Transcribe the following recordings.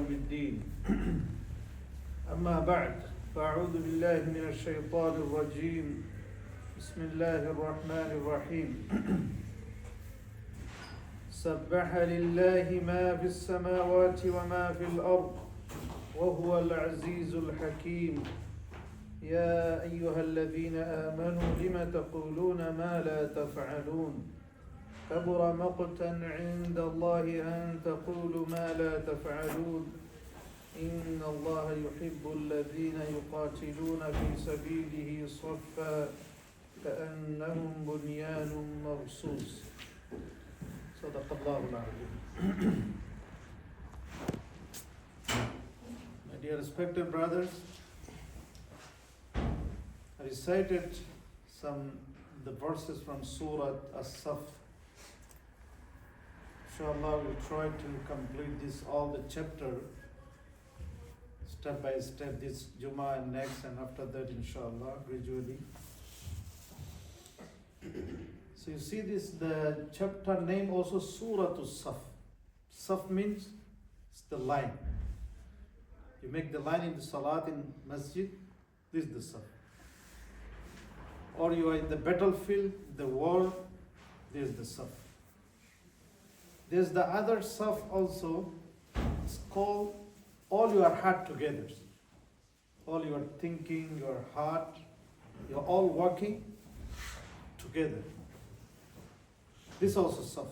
يوم الدين أما بعد فأعوذ بالله من الشيطان الرجيم بسم الله الرحمن الرحيم سبح لله ما في السماوات وما في الأرض وهو العزيز الحكيم يا أيها الذين آمنوا لم تقولون ما لا تفعلون كبر مقتا عند الله أن تقولوا ما لا تفعلون إن الله يحب الذين يقاتلون في سبيله صفا كأنهم بنيان مرصوص صدق الله العظيم. My dear respected brothers, I recited the verses from Surah As-Saff. Inshallah, we'll try to complete all the chapter step by step, this Jummah and next, and after that, inshallah, gradually. So you see the chapter name also Surah As-Saff. Saff means it's the line. You make the line in the Salat in Masjid, this is the Saff. Or you are in the battlefield, the war, this is the Saff. There's the other Saff also, it's called all your heart together. All your thinking, your heart, you're all working together. This also Saff.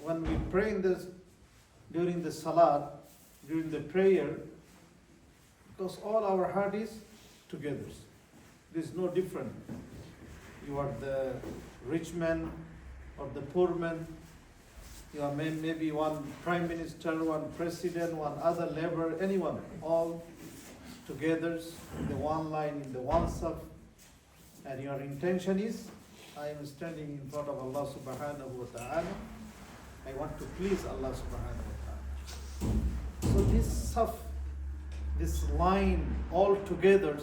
When we pray during the Salat, during the prayer, because all our heart is together. There's no different. You are the rich man or the poor man. You are maybe one prime minister, one president, one other laborer, anyone, all together in the one line, in the one Saff. And your intention is, I am standing in front of Allah subhanahu wa ta'ala. I want to please Allah subhanahu wa ta'ala. So this Saff, this line all together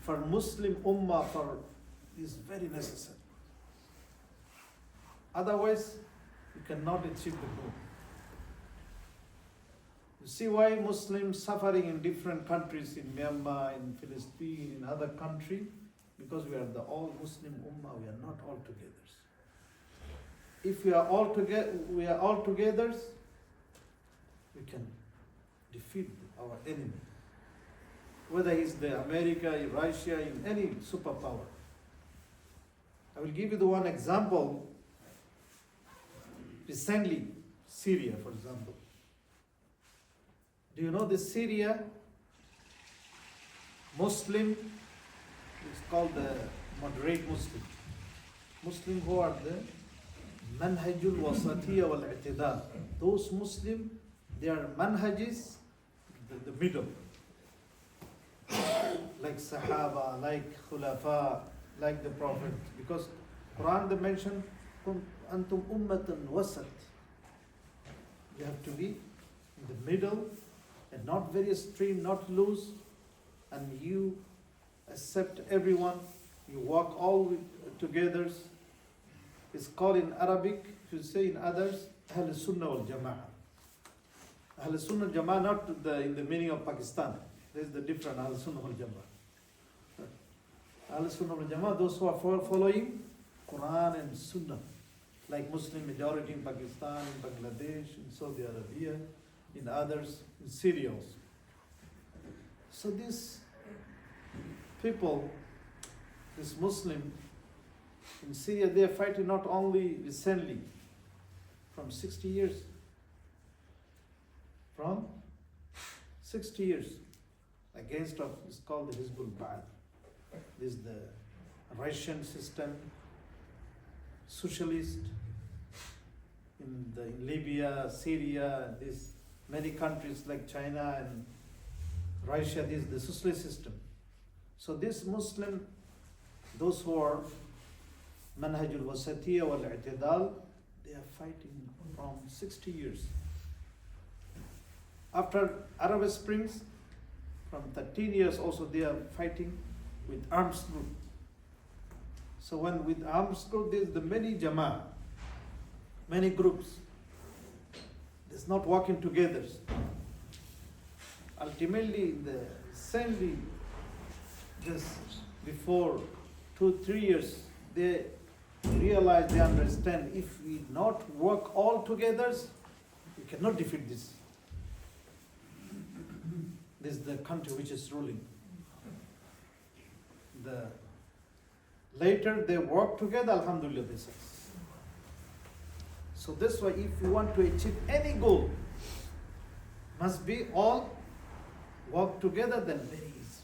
for Muslim Ummah is very necessary. Otherwise, you cannot achieve the goal. You see why Muslims suffering in different countries, in Myanmar, in Palestine, in other countries? Because we are the all Muslim Ummah, we are not all together. If we are all together, we can defeat our enemy. Whether it's the America, in Russia, in any superpower. I will give you the one example. Recently, Syria, for example. Do you know the Syria Muslim is called the moderate Muslim. Muslim who are the manhajul wasatiyya wal i'tidal. Those Muslim, their manhaj is the middle. Like Sahaba, like Khulafa, like the Prophet. Because Quran they mention antum ummatan wasat. You have to be in the middle and not very extreme, not loose, and you accept everyone. You walk all together. It's called in Arabic, if you say in others, Ahl Sunnah wal Jama'ah. Ahl Sunnah wal Jama'ah, not in the meaning of Pakistan. There's the different Ahl Sunnah wal Jama'ah. Ahl Sunnah wal Jama'ah, those who are following Quran and Sunnah, like Muslim majority in Pakistan, in Bangladesh, in Saudi Arabia, in others, in Syria also. So these people, this Muslim in Syria, they are fighting not only recently, from 60 years. From 60 years against it's called the Hizbul Ba'ath. This is the Russian system, socialist in Libya, Syria, many countries like China and Russia, this is the socialist system. So this Muslim, those who are manhajul wasatiyya wal i'tidal, they are fighting from 60 years. After Arab Springs, from 13 years also they are fighting with arms group. So when with arms group, there's the many jama'ah, many groups. not working together. Ultimately, recently, just before 2-3 years, they realize, they understand, if we not work all together, we cannot defeat this. This is the country which is ruling. Later they work together, alhamdulillah, they say. So that's why if you want to achieve any goal, must be all work together, then very easy.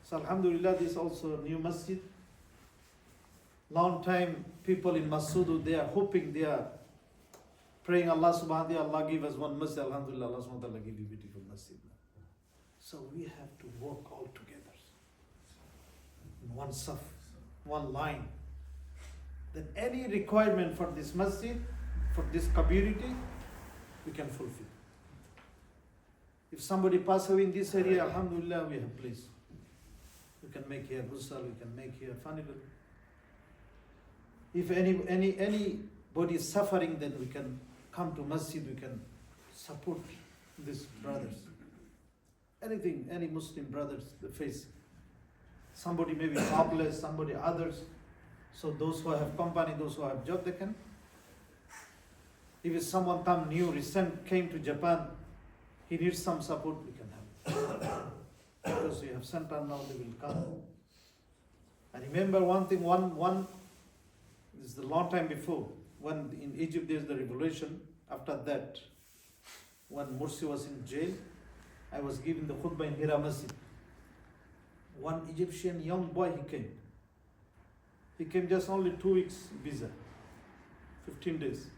So alhamdulillah, this is also a new masjid. Long time people in Masudu, they are hoping, they are praying Allah subhanahu wa ta'ala, Allah give us one masjid, alhamdulillah, Allah subhanahu wa ta'ala give you beautiful masjid. So we have to work all together. In one saf, one line. Then any requirement for this masjid, for this community, we can fulfill. If somebody pass away in this area, alhamdulillah, we have place. We can make here ghusl, we can make here funeral. If anybody is suffering, then we can come to masjid, we can support these brothers. Anything, any Muslim brothers they face. Somebody may be jobless, somebody others. So those who have company, those who have job, they can. If someone come new, recent came to Japan, he needs some support, we can help. Because we have center now, they will come. And remember one thing, this is a long time before, when in Egypt there is the revolution. After that, when Morsi was in jail, I was giving the khutbah in Hira Masjid. One Egyptian young boy, he came. He came just only 2 weeks visa, 15 days.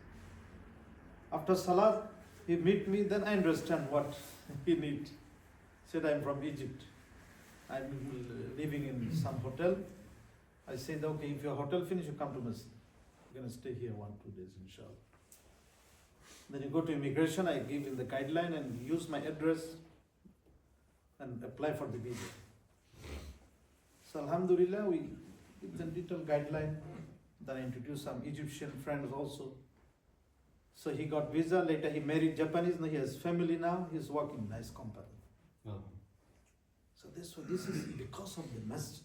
After Salat, he meet me, then I understand what he need. Said, I'm from Egypt. I'm living in some hotel. I said, okay, if your hotel finish, you come to Masjid. You're going to stay here 1-2 days, inshallah. Then you go to immigration, I give him the guideline and use my address and apply for the visa. So alhamdulillah, we give the detailed guideline. Then I introduced some Egyptian friends also. So he got visa, later he married Japanese, now he has family now, he's working in nice company. So this is because of the masjid.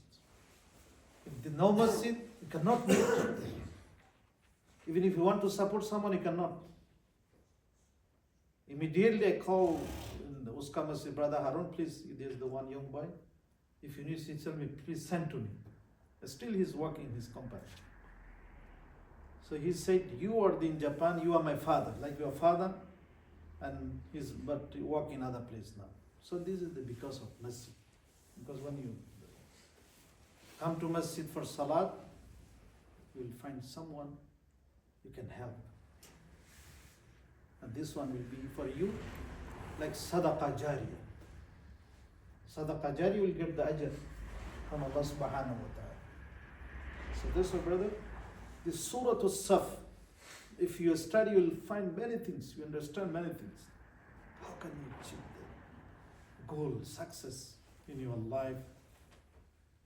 If there no masjid, you cannot meet. Even if you want to support someone, you cannot. Immediately I call in the Uska Masjid, Brother Harun, please, there's the one young boy. If you need to tell me, please send to me. Still he's working in his company. So he said, you are in Japan, you are my father, like your father, and he's but work in other place now. So this is because of masjid. Because when you come to masjid for salat, you will find someone you can help. And this one will be for you like sadaqah jariyah. Sadaqah jariyah will get the ajr from Allah subhanahu wa ta'ala. So this one, brother, this Surah As-Saf, if you study, you will find many things, you understand many things. How can you achieve the goal, success in your life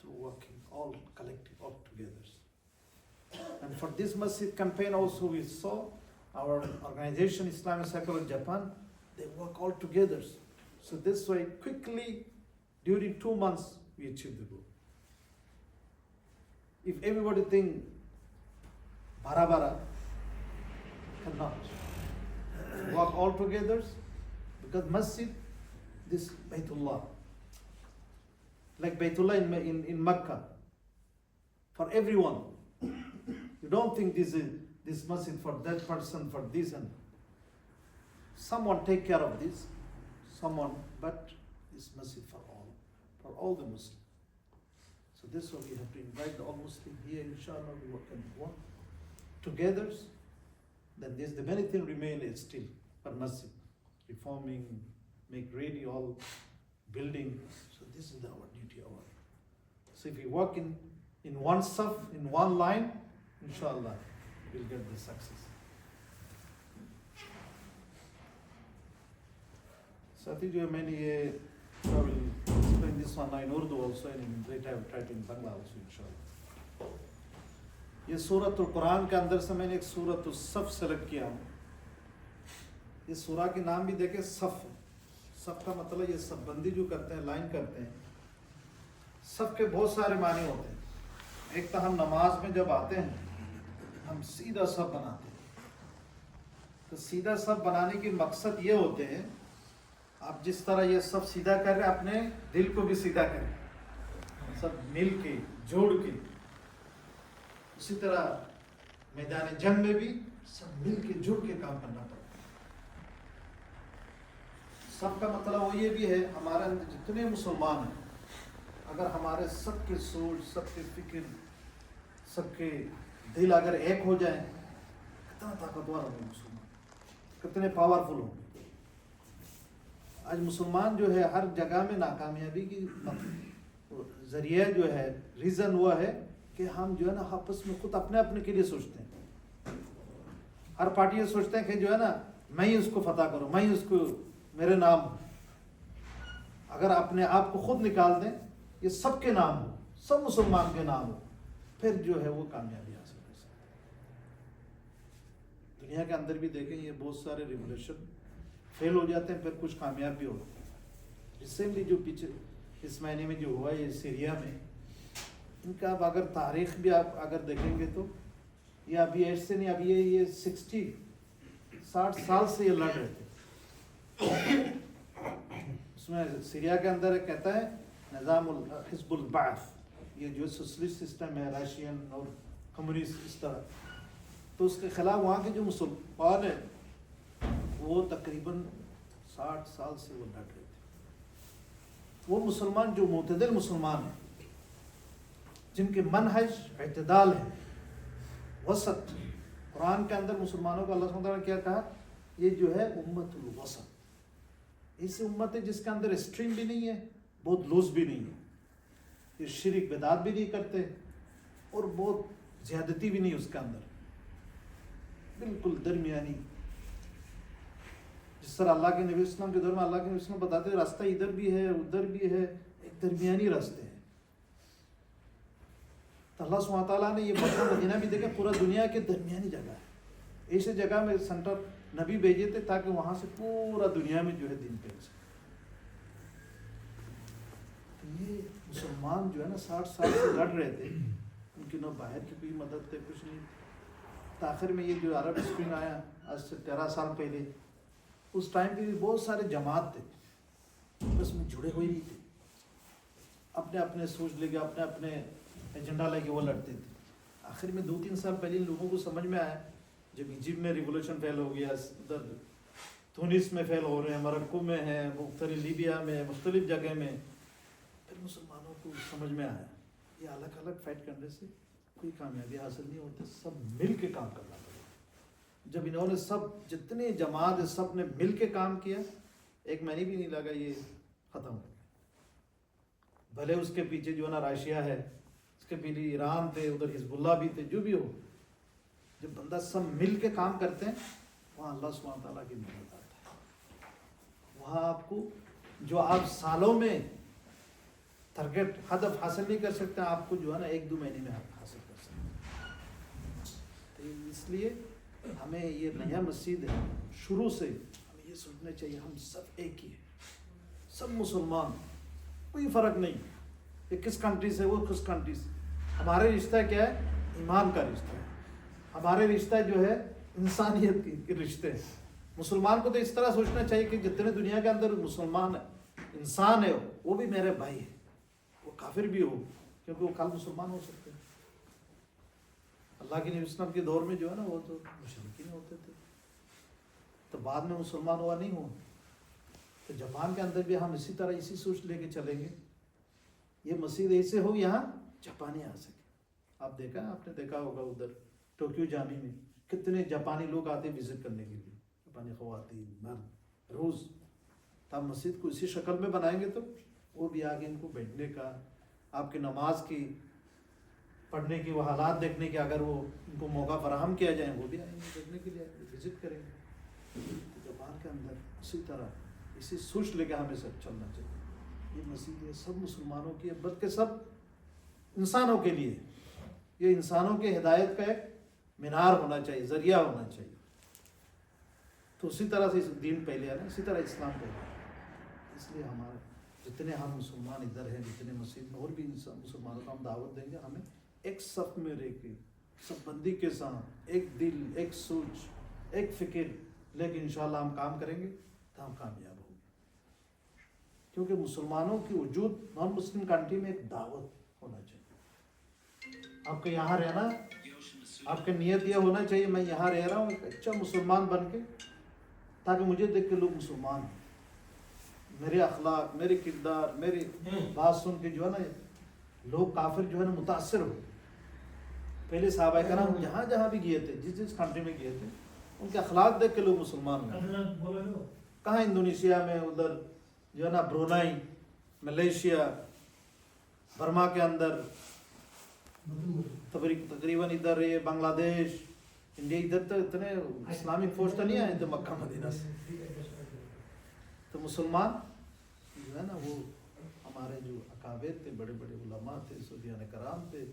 through working all collective, all together. And for this masjid campaign also we saw our organization Islamic Circle of Japan, they work all together. So this way quickly during 2 months we achieved the goal. If everybody think bara cannot work all together, because masjid, this Baytullah, like Baytullah in Makkah, for everyone. You don't think this masjid for that person, for this, and someone take care of this, someone, but this masjid for all the Muslims. So this is why we have to invite all Muslims here, inshallah, we can work together. Then there's the many things remain still for masjid, reforming, make ready all building. So this is our duty. So if we work in one saf, in one line, inshallah, we'll get the success. So I think you have many, I will explain this one in Urdu also, and in later I will try it in Bangla also, inshallah. ये सूरत कुरान के अंदर से मैंने एक सूरत सफ select किया हूँ. یہ سورہ کے نام بھی دیکھیں صف ہے. صف کا مطلب یہ صف بندی جو کرتے ہیں، لائن کرتے ہیں. صف کے بہت سارے معنی ہوتے ہیں. ایک تو ہم نماز میں جب آتے ہیں ہم سیدھا صف بناتے ہیں. تو سیدھا صف بنانے کے مقصد یہ ہوتے ہیں، آپ جس طرح یہ صف سیدھا کر رہے ہیں اپنے دل کو بھی سیدھا کریں، سب مل کے جوڑ کے. اسی طرح میدان جنگ میں بھی سب مل کے جڑ کے کام کرنا پڑتا ہے. سب کا مطلب وہ یہ بھی ہے، ہمارے اندر جتنے مسلمان ہیں اگر ہمارے سب کی سوچ، سب کی فکر، سب کے دل اگر ایک ہو جائیں، کتنا طاقتور ہوں گے مسلمان، کتنے پاورفل ہوں گے. آج مسلمان جو ہے ہر جگہ میں ناکامیابی کی ذریعہ جو ہے، ریزن وہ ہے کہ ہم جو ہے نا آپس میں خود اپنے اپنے کے لیے سوچتے ہیں. ہر پارٹی یہ سوچتے ہیں کہ جو ہے نا میں ہی اس کو فتح کروں، میں ہی اس کو، میرے نام ہو. اگر اپنے آپ کو خود نکال دیں، یہ سب کے نام ہو، سب مسلمان کے نام ہو، پھر جو ہے وہ کامیابی حاصل کر سکتے ہیں. دنیا کے اندر بھی دیکھیں یہ بہت سارے ریولیوشن فیل ہو جاتے ہیں، پھر کچھ کامیاب بھی ہوتے ہیں. ریسنٹلی جو پیچھے اس مہینے میں جو ہوا یہ سیریا میں، ان کا اب اگر تاریخ بھی آپ اگر دیکھیں گے تو یہ ابھی ایج سے نہیں، ابھی یہ 60 سال سے یہ لڑ رہے تھے. اس میں سیریا کے اندر کہتا ہے نظام حزب البعث، یہ جو سوشلسٹ سسٹم ہے راشین اور کمیونسٹ اس طرح، تو اس کے خلاف وہاں کے جو مسلمان ہیں وہ تقریباً 60 سال سے وہ لڑ رہے تھے. وہ مسلمان جو معتدل مسلمان ہیں، جن کے منہج اعتدال ہے، وسط. قرآن کے اندر مسلمانوں کو اللہ سبحانہ وتعالیٰ نے کیا کہا؟ یہ جو ہے امت الوسط. ایسی امت ہے جس کے اندر اسٹریم بھی نہیں ہے، بہت لوز بھی نہیں ہے. یہ شرک بدعت بھی نہیں کرتے اور بہت زیادتی بھی نہیں اس کے اندر، بالکل درمیانی. جس طرح اللہ کے نبی اسلام کے دور میں اللہ کے نبی اسلام بتاتے ہیں راستہ ادھر بھی ہے ادھر بھی ہے، ایک درمیانی راستے ہیں. تو اللہ سبحانہ تعالیٰ نے یہ مکہ مدینہ بھی دیکھا پورا دنیا کے درمیانی جگہ ہے. ایسے جگہ میں سینٹر نبی بھیجے تھے تاکہ وہاں سے پورا دنیا میں جو ہے دین پھیل سکے. تو یہ مسلمان جو ہے نا 60 سال سے لڑ رہے تھے، ان کی نہ باہر کی کوئی مدد تھے، کچھ نہیں. آخر میں یہ جو عرب اسپرنگ آیا آج سے 13 سال پہلے، اس ٹائم پہ بھی بہت سارے جماعت تھے، بس میں جڑے ہوئے نہیں تھے، اپنے اپنے سوچ لے کے اپنے اپنے ایجنڈا لے کے وہ لڑتے تھے. آخر میں 2-3 سال پہلے ان لوگوں کو سمجھ میں آیا، جب ایجپٹ میں ریولوشن فیل ہو گیا، ادھر تونس میں فیل ہو رہے ہیں، مرکو میں ہیں، مختلف لیبیا میں، مختلف جگہ میں، پھر مسلمانوں کو سمجھ میں آیا یہ الگ الگ فائٹ کرنے سے کوئی کامیابی حاصل نہیں ہوتی، سب مل کے کام کرنا پڑے. جب انہوں نے سب جتنے جماعت ہے سب نے مل کے کام کیا، 1 مہینے بھی نہیں لگا یہ ختم ہو گیا. بھلے اس کے پیچھے جو ہے نا راشیا ہے، اس کے پیچھے ایران تھے، ادھر حزب اللہ بھی تھے، جو بھی ہو، جب بندہ سب مل کے کام کرتے ہیں وہاں اللہ سبحانہ تعالیٰ کی مدد آتا ہے. وہاں آپ کو جو آپ سالوں میں ٹارگیٹ ہدف حاصل نہیں کر سکتے، آپ کو جو ہے نا 1-2 مہینے میں حاصل کر سکتے ہیں. تو اس لیے ہمیں یہ نیا مسجد ہے، شروع سے ہمیں یہ سوچنا چاہیے ہم سب ایک ہی ہیں، سب مسلمان، کوئی فرق نہیں. یہ کس کنٹری سے، وہ کس کنٹری سے. ہمارے رشتہ کیا ہے؟ ایمان کا رشتہ ہے. ہمارے رشتہ جو ہے انسانیت کے رشتے ہیں. مسلمان کو تو اس طرح سوچنا چاہیے کہ جتنے دنیا کے اندر مسلمان انسان ہے وہ بھی میرے بھائی ہے، وہ کافر بھی ہو، کیونکہ وہ کل مسلمان ہو سکتے ہیں. اللہ کے نبی اسلام کے دور میں جو ہے نا وہ تو مشرکین ہوتے تھے، تو بعد میں مسلمان ہوا نہیں ہوا. تو جاپان کے اندر بھی ہم اسی طرح اسی سوچ لے کے چلیں گے، یہ مسجد ایسے ہو یہاں جاپانی آ سکے. آپ نے دیکھا ہوگا ادھر ٹوکیو جامی میں کتنے جاپانی لوگ آتے وزٹ کرنے کے لیے، جاپانی خواتین، مرد، روز. تو آپ مسجد کو اسی شکل میں بنائیں گے تو وہ بھی آگے ان کو بیٹھنے کا، آپ کی نماز کی پڑھنے کی، وہ حالات دیکھنے کے، اگر وہ ان کو موقع فراہم کیا جائے وہ بھی آئیں گے دیکھنے کے لیے، وزٹ کریں گے. جاپان کے اندر اسی طرح اسی سوچ لے کے ہمیں سب چلنا چاہیے. یہ مسجد ہے سب مسلمانوں کی ہے، بلکہ سب انسانوں کے لیے. یہ انسانوں کے ہدایت کا ایک مینار ہونا چاہیے، ذریعہ ہونا چاہیے. تو اسی طرح سے دین پہلے ہے نا، اسی طرح اسلام پہلے ہے۔ اس لیے ہمارے جتنے ہم مسلمان ادھر ہیں، جتنے مسجد میں اور بھی مسلمانوں کو ہم دعوت دیں گے، ہمیں ایک صف میں رہ کے سب بندی کے ساتھ، ایک دل، ایک سوچ، ایک فکر لے کے انشاءاللہ ہم کام کریں گے تو ہم کامیاب ہوں گے۔ کیونکہ مسلمانوں کی وجود نان مسلم کنٹری میں ایک دعوت ہونا چاہیے۔ آپ کو یہاں رہنا، آپ کا نیت یہ ہونا چاہیے میں یہاں رہ رہا ہوں ایک اچھا مسلمان بن کے، تاکہ مجھے دیکھ کے لوگ مسلمان ہیں، میرے اخلاق، میرے کردار، میری بات سن کے جو ہے نا لوگ کافر جو ہے نا متاثر ہو۔ پہلے صحابہ کرام جہاں جہاں بھی گئے تھے، جس جس کنٹری میں گئے تھے، ان کے اخلاق دیکھ کے لوگ مسلمان ہوئے۔ کہاں انڈونیشیا میں، ادھر جو ہے نا برونائی، ملیشیا، برما کے اندر، تقریباً ادھر یہ بنگلہ دیش، انڈیا، ادھر تو اتنے اسلامک فوج تو نہیں آئے تھے مکہ مدینہ سے۔ تو مسلمان جو ہے نا وہ ہمارے جو اکابر تھے، بڑے بڑے علماء تھے، صوفیان کرام تھے،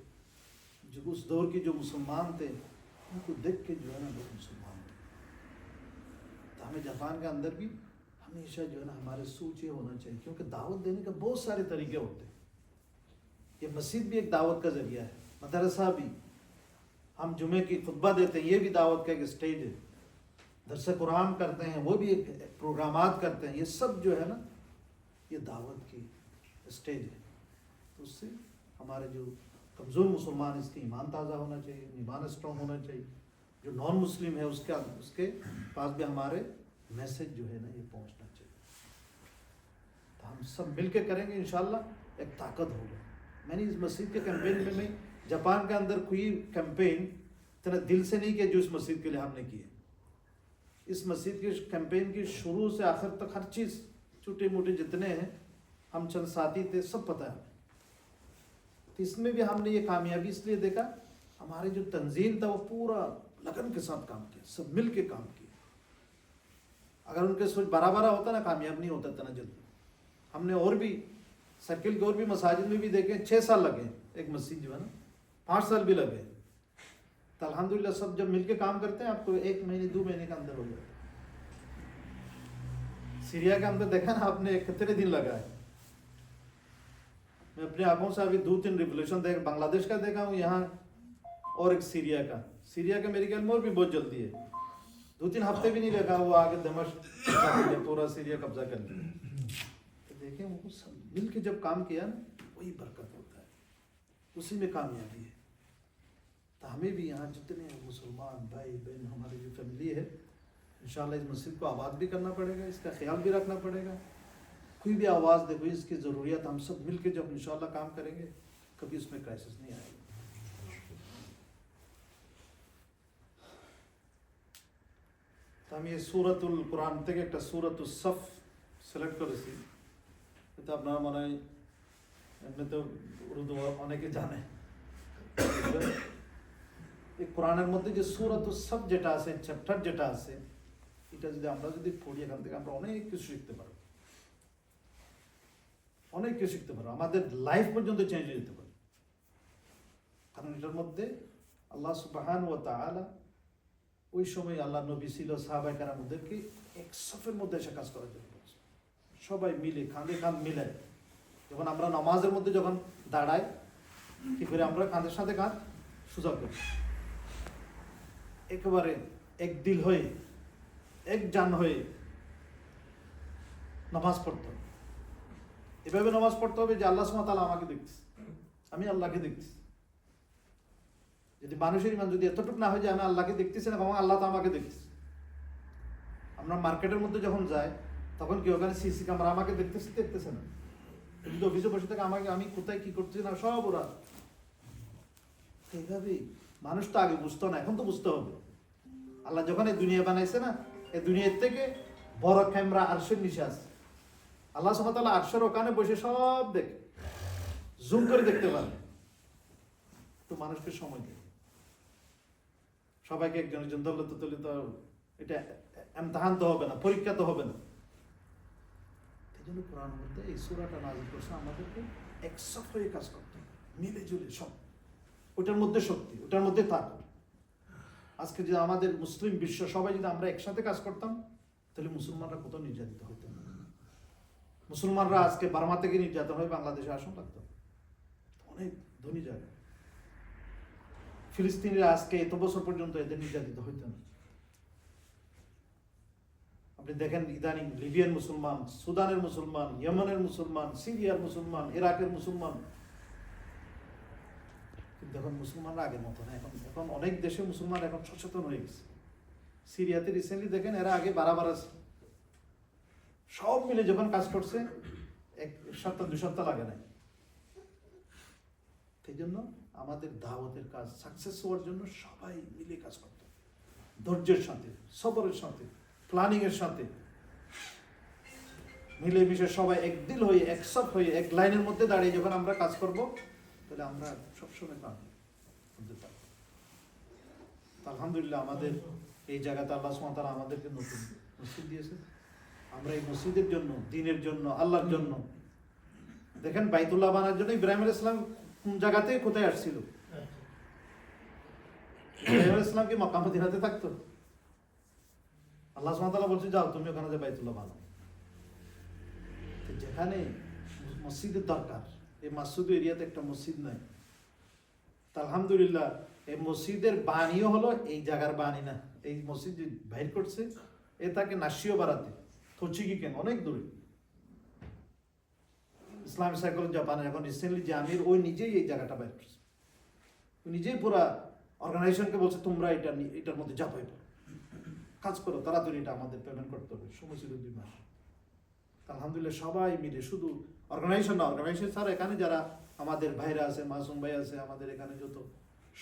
جو اس دور کے جو مسلمان تھے، ان کو دیکھ کے جو ہے نا لوگ مسلمان تھے۔ تو ہمیں جاپان کے اندر بھی ہمیشہ جو ہے نا ہمارے سوچ یہ ہونا چاہیے، کیونکہ دعوت دینے کے بہت سارے طریقے ہوتے ہیں۔ یہ مسجد بھی ایک دعوت کا ذریعہ ہے، مدرسہ بھی، ہم جمعے کی خطبہ دیتے ہیں، یہ بھی دعوت کا ایک اسٹیج ہے، درس قرآن کرتے ہیں، وہ بھی ایک پروگرامات کرتے ہیں، یہ سب جو ہے نا یہ دعوت کی اسٹیج ہے۔ تو اس سے ہمارے جو کمزور مسلمان، اس کی ایمان تازہ ہونا چاہیے، ایمان اسٹرانگ ہونا چاہیے، جو نان مسلم ہے اس کے پاس بھی ہمارے میسج جو ہے نا یہ پہنچنا چاہیے۔ تو ہم سب مل کے کریں گے انشاءاللہ ایک طاقت ہوگا۔ میں نے اس مسجد کے کیمپین میں جاپان کے اندر کوئی کیمپین اتنا دل سے نہیں کیا جو اس مسجد کے لیے ہم نے کیے۔ اس مسجد کے کیمپین کی شروع سے آخر تک ہر چیز، چھوٹے موٹے جتنے ہیں، ہم چند ساتھی تھے، سب پتہ ہے۔ تو اس میں بھی ہم نے یہ کامیابی اس لیے دیکھا، ہماری جو تنظیم تھا وہ پورا لگن کے ساتھ کام کیا، سب مل کے کام کیا۔ اگر ان کے سوچ برابر ہوتا نا، کامیاب نہیں ہوتا اتنا جلدی۔ ہم نے اور بھی سرکل کے اور بھی مساجد میں بھی دیکھے، 6 سال لگے ایک مسجد جو ہے نا، 5 سال بھی لگے۔ تو الحمدللہ سب جب مل کے کام کرتے ہیں، آپ کو 1 مہینے 2 مہینے کا اندر ہو جاتا ہے۔ سیریا کے اندر دیکھا نا آپ نے کتنے دن لگا ہے۔ میں اپنے آنکھوں سے ابھی 2-3 ریولیوشن دیکھ، بنگلہ دیش کا دیکھا ہوں یہاں، اور ایک سیریا کا۔ سیریا کا میرے خیال میں اور بھی بہت جلدی ہے، 2-3 ہفتے بھی نہیں لگا، وہ آگے دمشق پورا سیریا قبضہ کر لیا۔ تو دیکھیں وہ سب مل کے جب کام کیا نا، وہی برکت ہوتا ہے، اسی میں کامیابی ہے۔ تو ہمیں بھی یہاں جتنے مسلمان بھائی بہن ہماری جو فیملی ہے، انشاءاللہ اس مسجد کو آباد بھی کرنا پڑے گا، اس کا خیال بھی رکھنا پڑے گا۔ کوئی بھی آواز دے، کوئی اس کی ضروریات، ہم سب مل کے جب انشاءاللہ کام کریں گے، کبھی اس میں کرائسس نہیں آئے گا۔ تو ہم یہ سورۃ القرآن থেকে একটা সূরাত الصف সিলেক্ট করেছি। এটা আপনারা মনে হয় এমনিতে উর্দু অনেকে জানে। এই কোরআনের মধ্যে যে সূরাত الصف যেটা আছে, চ্যাপ্টার যেটা আছে, এটা যদি আমরা পড়ি এখান থেকে আমরা অনেক কিছু শিখতে পারবো, অনেক কিছু শিখতে পারবো, আমাদের লাইফ পর্যন্ত চেঞ্জ হয়ে যেতে পারে। কারণ এটার মধ্যে আল্লাহ সুবহানাহু ওয়া তাআলা ওই সময় আল্লাহ নবী ছিল, সাহাবায়ে কেরাম ওদেরকে এক সফের মধ্যে এসে কাজ করার জন্য বলছে, সবাই মিলে কাঁধে কাঁধ মিলায়। যখন আমরা নামাজের মধ্যে যখন দাঁড়াই, কি করে আমরা কাঁধের সাথে কাঁধ সোজা করি, একেবারে এক দিল হয়ে, এক জান হয়ে নামাজ পড়তে হবে। এভাবে নামাজ পড়তে হবে যে আল্লাহ সুবহানাহু ওয়া তাআলা আমাকে দেখতেছে, আমি আল্লাহকে দেখতেছি। যদি মানুষের ইমান যদি এতটুকু না হয় যে আমি আল্লাহকে দেখতেছি না, এবং আল্লাহ তো আমাকে দেখতেছে। আমরা মার্কেটের মধ্যে যখন যাই, তখন কি ওখানে সিসি ক্যামেরা আমাকে দেখতেছে না? কিন্তু অফিসে বসে থেকে আমি কোথায় কি করতেছি না সব ওরা। এইভাবেই মানুষ তো আগে বুঝতো না, এখন তো বুঝতে হবে। আল্লাহ যখন এই দুনিয়া বানাইছে না, এই দুনিয়ার থেকে বড় ক্যামেরা আরশের নিচে আছে। আল্লাহ সুবহানাহু ওয়া তাআলা আরশের ওখানে বসে সব দেখে, জুম করে দেখতে পারে। তো মানুষকে সময় দেয়, সবাইকে একজন একজন দলে তো এটা ইমতিহান তো হবে না, পরীক্ষা তো হবে না। এই জন্য কোরআন মধ্যে এই সূরাটা নাযিল করছে আমাদেরকে একসাথ হয়ে কাজ করতে হবে, মিলে জুলে সব। ওটার মধ্যে শক্তি, ওটার মধ্যে তাকত। আজকে যে আমাদের মুসলিম বিশ্ব সবাই যদি আমরা একসাথে কাজ করতাম, তাহলে মুসলমানরা কত নির্যাতিত হইতেন। মুসলমানরা আজকে বার্মা থেকে নির্যাতন হয়ে বাংলাদেশে আসন লাগতো, অনেক ধনী জায়গা। ফিলিস্তিনিরা আজকে এত বছর পর্যন্ত এদের নির্যাতিত হইতেন। আপনি দেখেন ইদানিং লিবিয়ার মুসলমান, সুদানের মুসলমান, ইয়েমেনের মুসলমান, সিরিয়ার মুসলমান, ইরাকের মুসলমান, কিন্তু এখন মুসলমানরা আগের মতো না। এখন অনেক দেশে মুসলমান এখন সচেতন হয়ে গেছে। সিরিয়াতে রিসেন্টলি দেখেন, এরা আগে বাড়াবার আছে, সব মিলে যখন কাজ করছে 1 সপ্তাহ 2 সপ্তাহ লাগে নাই। সেই জন্য আমাদের দাওয়াতের কাজ সাকসেস হওয়ার জন্য সবাই মিলে কাজ করতে হবে, ধৈর্যের সাথে, সবরের সাথে, প্ল্যানিং এর সাথে মিলে মিশে সবাই একদিল হয়ে, একসাথে হয়ে, এক লাইনের মধ্যে দাঁড়িয়ে যখন আমরা কাজ করব, তাহলে আমরা সবসময় কাজ করতে পারবো। আলহামদুলিল্লাহ আমাদের এই জায়গাতে আল্লাহ সুবহানাহু ওয়া তাআলা আমাদেরকে নতুন মসজিদ দিয়েছে। আমরা এই মসজিদের জন্য, দ্বীনের জন্য, আল্লাহর জন্য, দেখেন বাইতুল্লাহ বানার জন্য ইব্রাহিম আলাইহিস সালাম কোন জায়গাতে কোথায় আসছিল? ইব্রাহিম আলাইহিস সালাম কি মক্কা মদিনাতে থাকতো? আল্লাহ সুবহানাহু ওয়া তাআলা বলছে যাও তুমি ওখানে যে বাইতুল্লাহ বানাও। যেখানে মসজিদের দরকার, এই মাসুদ এরিয়াতে একটা মসজিদ নাই। আলহামদুলিল্লাহ এই মসজিদের বাণীও হলো এই জায়গার বাণী না, এই মসজিদ বাইর করছে এ তাকে নাসিও বাড়াতে, থচিকি কেন অনেক দূরে। ইসলামী সাইকোলজি জাপানে এখন রিসেন্টলি যে আমির, ওই নিজেই এই জায়গাটা বাইর করছে, ওই নিজেই পুরা অর্গানাইজেশনকে বলছে তোমরা এটার মধ্যে চাপাই কাজ করো, তাড়াতাড়ি এটা আমাদের পেমেন্ট করতে হবে। সময় ছিল 2 মাস। আলহামদুলিল্লাহ সবাই মিলে, শুধু অর্গানাইজেশন না, অর্গানাইজেশন স্যার এখানে যারা আমাদের ভাইরা আছে, মাসুম ভাই আছে, আমাদের এখানে যত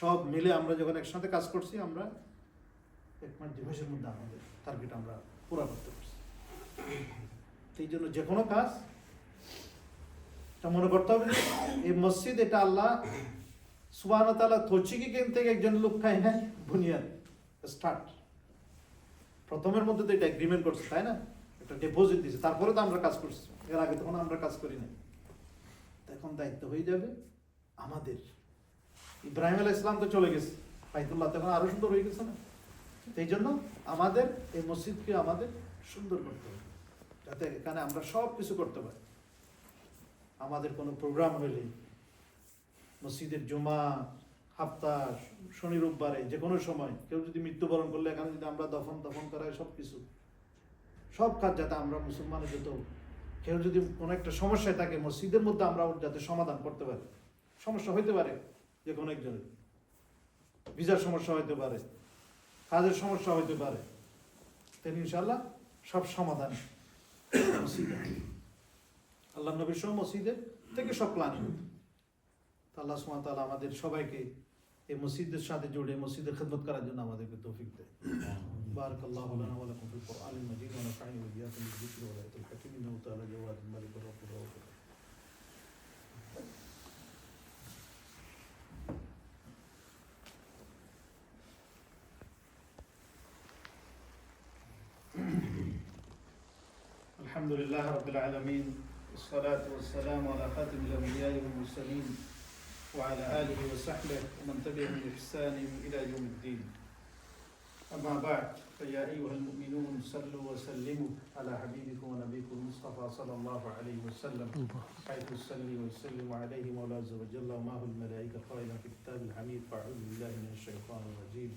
সব মিলে আমরা যখন একসাথে কাজ করছি, আমরা 1 মাস 2 মাসের মধ্যে আমাদের টার্গেট আমরা পুরো করতে পারছি। সেই জন্য যে কোনো কাজ মনে করতে হবে এই মসজিদ, এটা আল্লাহ সুবহানাহু ওয়া তাআলা থচিকি কেন থেকে একজন লোক খায় নাই, বুনিয়াদ স্টার্ট প্রথমের মধ্যে তো এটা এগ্রিমেন্ট করছে, তাই না? একটা ডিপোজিট দিয়েছে, তারপরে তো আমরা কাজ করছি। এর আগে তখন আমরা কাজ করি না। এখন দায়িত্ব হয়ে যাবে আমাদের। ইব্রাহিম আলাইহিস সালাম তো চলে গেছে, বাইতুল্লাহ তখন আরো সুন্দর হয়ে গেছে না? এই জন্য আমাদের এই মসজিদকে আমাদের সুন্দর করতে হবে, যাতে এখানে আমরা সব কিছু করতে পারি। আমাদের কোনো প্রোগ্রাম হলে, মসজিদের জুমা, হাফতা, শনি রোববারে, যে কোনো সময় কেউ যদি মৃত্যুবরণ করলে এখানে যদি আমরা দফন করাই, সব কিছু, সব কাজ যাতে আমরা মুসলমানের যত, কেউ যদি কোনো একটা সমস্যায় থাকে মসজিদের মধ্যে আমরা যাতে সমাধান করতে পারি। সমস্যা হইতে পারে যে কোনো একজনের, ভিসার সমস্যা হইতে পারে, কাজের সমস্যা হইতে পারে, তাহলে ইনশাআল্লাহ সব সমাধান মসজিদে, আল্লাহ নবীর সব মসজিদের থেকে সব প্ল্যানিং। আল্লাহ সুবহানাহু ওয়া তাআলা আমাদের সবাইকে এই মসজিদের সাথে জুড়ে মসজিদের খিদমত করার জন্য আমাদেরকে তৌফিক দেয়। বারাকাল্লাহু লানা ওয়া লাকুম ফিল কুরআনিল মাজিদ ওয়া নাফা'নি ওয়া ইয়্যাকুম বিয-যিকরি ওয়াল আয়াতিল হাকীম ইন্নাহু তাআলা জাওয়াদুল মালিকুর রাব্বুর রাউফুর রাহিম। আলহামদুলিল্লাহ রাব্বিল আলামিন, والصلاة والسلام على خاتم الأنبياء والمرسلين وعلى آله وصحبه ومن تبعهم بإحسان إلى يوم الدين. أما بعد، فيا أيها المؤمنون صلوا وسلموا على حبيبكم ونبيكم المصطفى صلى الله عليه وسلم، حيث يصلي ويسلم عليه مولى عز وجل ومعه الملائكة قائلا في الكتاب الحميد. فأعوذ بالله من الشيطان الرجيم.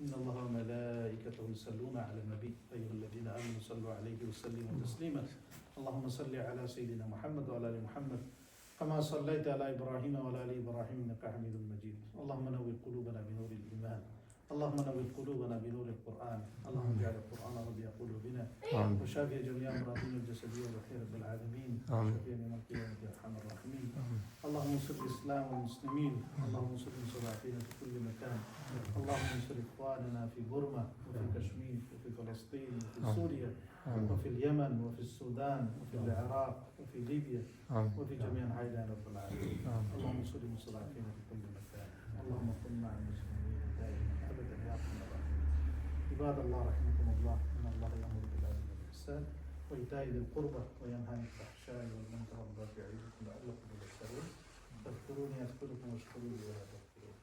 إن الله وملائكته يصلون على النبي أيها الذين آمنوا صلوا عليه وسلموا تسليما. اللهم صل على سيدنا محمد وعلى آل محمد كما صليت على إبراهيم وعلى آل إبراهيم إنك حميد مجيد. اللهم نور قلوبنا بنور الإيمان، اللهم نور قلوبنا بنور القرآن، اللهم اجعل القرآن ربيع قلوبنا وشافي جميع أمراضنا الجسدية والخير رب العالمين، وشافي يوم القيامة يا أرحم الراحمين. اللهم انصر الإسلام والمسلمين، اللهم انصر المستضعفين في كل مكان، اللهم انصر إخواننا في بورما وفي كشمير وفي فلسطين وفي سوريا وفي اليمن وفي السودان وفي العراق وفي ليبيا وفي جميع أنحاء رب العالمين. اللهم انصر المستضعفين في كل مكان، اللهم كن مع المسلمين دائما أبدا يا أرحم الراحمين. عباد الله رحمكم الله، إن الله يأمر بالعدل والإحسان وإيتاء ذي القربى وينهى عن الفحشاء والمنكر والبغي يعظكم لعلكم تذكرون. فاذكروني أذكركم واشكروا لي ولا تكفرون.